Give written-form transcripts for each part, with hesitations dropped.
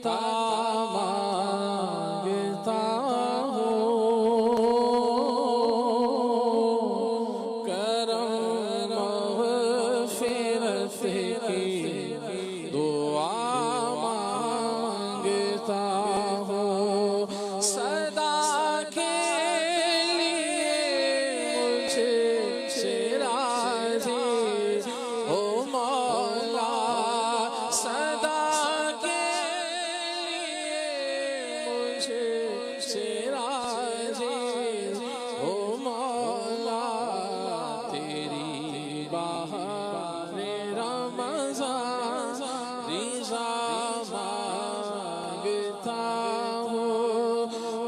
عطا مانگتا ہوں، کرم مغفرت کی دعا مانگتا ہوں، صدا کے لیے مجھے سے راضی ہو مولا، صدا کے لیے مجھے سے راضی ہو مولا، تیری بہار رمضان رضا مانگتا ہوں،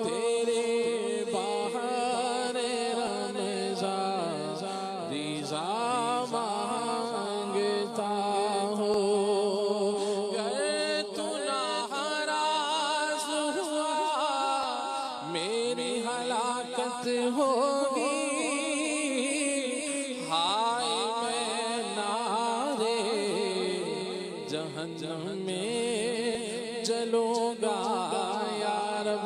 تیرے بہار رمضان رضا مانگتا ہوں، گر تو ناراض ہوا میری ہلاکت ہوگی، ہائے میں نارے جہنم میں جلوں گا یا رب،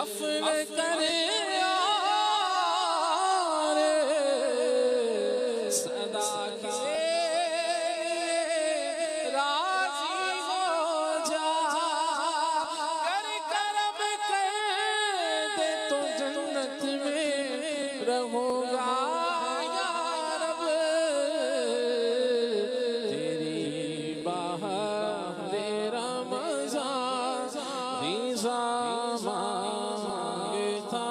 عفو کر یار صدا کے راضی ہو جا، گر کرم کر دے تو جنت میں رہوں گا یا رب، تیری بہار رمضان رضا مانگتا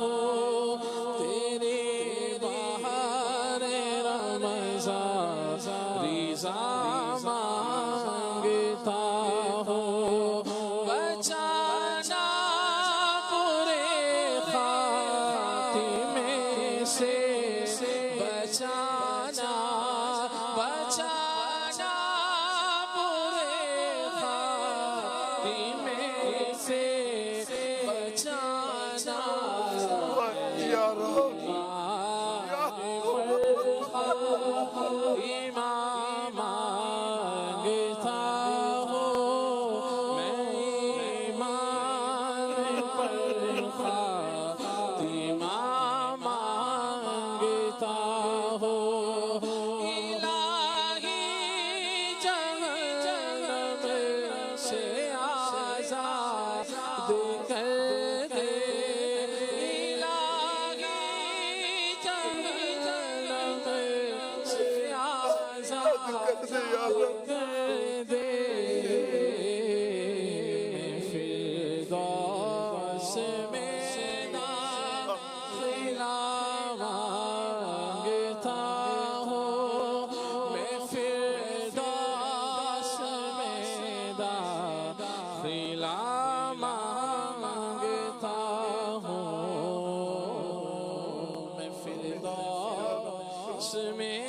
ہوں، تیری بہار رمضان رضا مانگتا ہوں، بچانا برے خاتمے سے، بچانا بچانا برے خاتمے سے، بچانا یا رب ایمان مانگتا ہوں، میں ایمان پر خاتمہ مانگتا ہوں، الہی جہنم سے آزاد کر دے، الہی جہنم سے آزاد کر دے، فردوس میں داخلہ مانگتا ہوں، میں فردوس میں داخلہ مانگتا ہوں، میں فردوس میں